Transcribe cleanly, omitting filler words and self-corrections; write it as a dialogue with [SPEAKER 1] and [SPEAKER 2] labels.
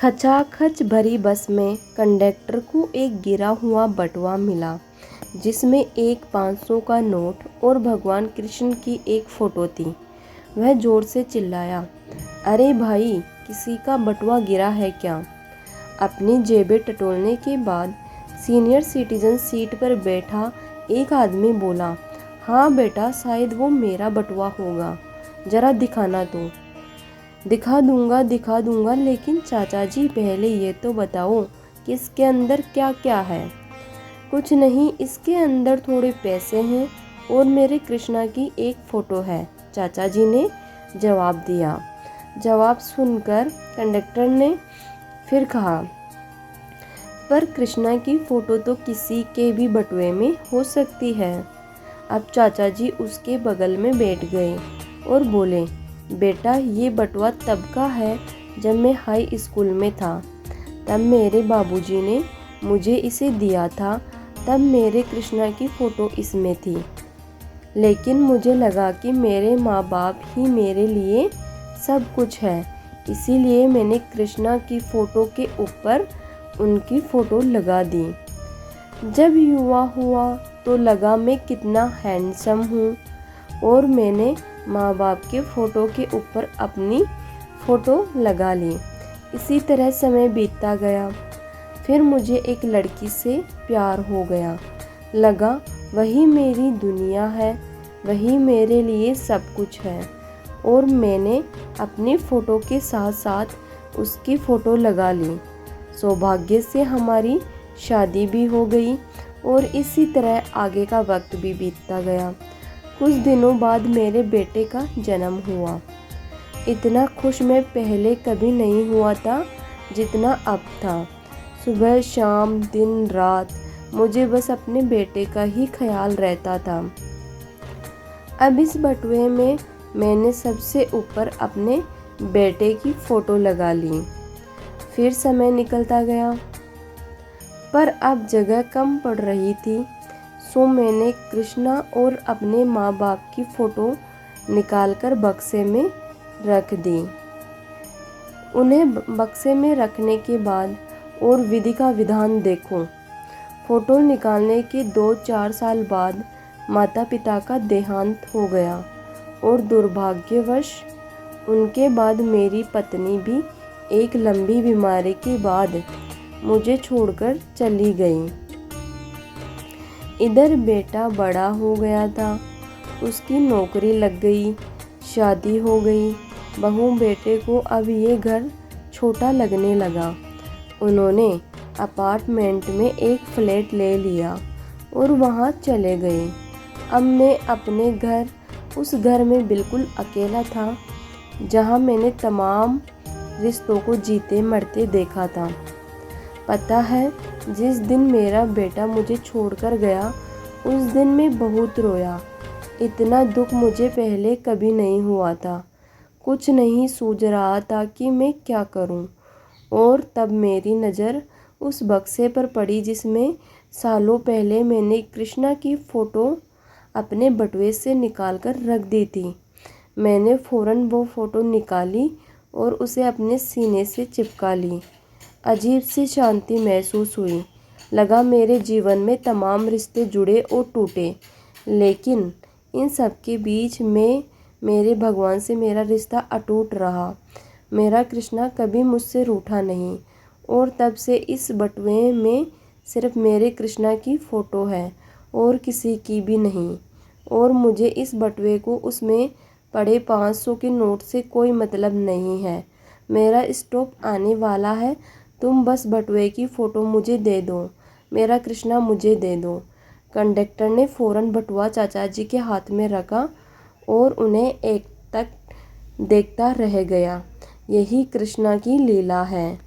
[SPEAKER 1] खचाखच भरी बस में कंडक्टर को एक गिरा हुआ बटुआ मिला जिसमें एक 500 का नोट और भगवान कृष्ण की एक फ़ोटो थी। वह ज़ोर से चिल्लाया, अरे भाई, किसी का बटुआ गिरा है क्या? अपनी जेबें टटोलने के बाद सीनियर सिटीजन सीट पर बैठा एक आदमी बोला, हाँ बेटा, शायद वो मेरा बटुआ होगा, ज़रा दिखाना तो। दिखा दूंगा, लेकिन चाचा जी पहले ये तो बताओ कि इसके अंदर क्या क्या है। कुछ नहीं, इसके अंदर थोड़े पैसे हैं और मेरे कृष्णा की एक फ़ोटो है, चाचा जी ने जवाब दिया। जवाब सुनकर कंडक्टर ने फिर कहा, पर कृष्णा की फ़ोटो तो किसी के भी बटुए में हो सकती है। अब चाचा जी उसके बगल में बैठ गए और बोले, बेटा, ये बटुआ तब का है जब मैं हाई स्कूल में था। तब मेरे बाबूजी ने मुझे इसे दिया था, तब मेरे कृष्णा की फ़ोटो इसमें थी। लेकिन मुझे लगा कि मेरे माँ बाप ही मेरे लिए सब कुछ है, इसीलिए मैंने कृष्णा की फ़ोटो के ऊपर उनकी फ़ोटो लगा दी। जब युवा हुआ तो लगा मैं कितना हैंडसम हूँ और मैंने माँ बाप के फ़ोटो के ऊपर अपनी फ़ोटो लगा ली। इसी तरह समय बीतता गया। फिर मुझे एक लड़की से प्यार हो गया। लगा वही मेरी दुनिया है, वही मेरे लिए सब कुछ है, और मैंने अपनी फ़ोटो के साथ साथ उसकी फ़ोटो लगा ली। सौभाग्य से हमारी शादी भी हो गई और इसी तरह आगे का वक्त भी बीतता गया। कुछ दिनों बाद मेरे बेटे का जन्म हुआ। इतना खुश मैं पहले कभी नहीं हुआ था जितना अब था। सुबह शाम दिन रात मुझे बस अपने बेटे का ही ख्याल रहता था। अब इस बटुए में मैंने सबसे ऊपर अपने बेटे की फ़ोटो लगा ली। फिर समय निकलता गया, पर अब जगह कम पड़ रही थी, सो मैंने कृष्णा और अपने माँ बाप की फ़ोटो निकालकर बक्से में रख दी। उन्हें बक्से में रखने के बाद और विधि का विधान देखो। फ़ोटो निकालने के 2-4 साल बाद माता पिता का देहांत हो गया और दुर्भाग्यवश उनके बाद मेरी पत्नी भी एक लंबी बीमारी के बाद मुझे छोड़कर चली गई। इधर बेटा बड़ा हो गया था, उसकी नौकरी लग गई, शादी हो गई। बहू बेटे को अब ये घर छोटा लगने लगा। उन्होंने अपार्टमेंट में एक फ्लैट ले लिया और वहाँ चले गए। अब मैं अपने घर, उस घर में बिल्कुल अकेला था जहाँ मैंने तमाम रिश्तों को जीते मरते देखा था। पता है, जिस दिन मेरा बेटा मुझे छोड़कर गया उस दिन मैं बहुत रोया। इतना दुख मुझे पहले कभी नहीं हुआ था। कुछ नहीं सूझ रहा था कि मैं क्या करूं। और तब मेरी नज़र उस बक्से पर पड़ी जिसमें सालों पहले मैंने कृष्णा की फ़ोटो अपने बटुए से निकाल कर रख दी थी। मैंने फ़ौरन वो फ़ोटो निकाली और उसे अपने सीने से चिपका ली। अजीब सी शांति महसूस हुई। लगा मेरे जीवन में तमाम रिश्ते जुड़े और टूटे, लेकिन इन सब के बीच में मेरे भगवान से मेरा रिश्ता अटूट रहा। मेरा कृष्णा कभी मुझसे रूठा नहीं और तब से इस बटुए में सिर्फ मेरे कृष्णा की फ़ोटो है और किसी की भी नहीं। और मुझे इस बटुए को उसमें पड़े 500 के नोट से कोई मतलब नहीं है। मेरा स्टॉप आने वाला है, तुम बस बटुए की फ़ोटो मुझे दे दो, मेरा कृष्णा मुझे दे दो। कंडक्टर ने फ़ौरन बटुआ चाचा जी के हाथ में रखा और उन्हें एक तक देखता रह गया। यही कृष्णा की लीला है।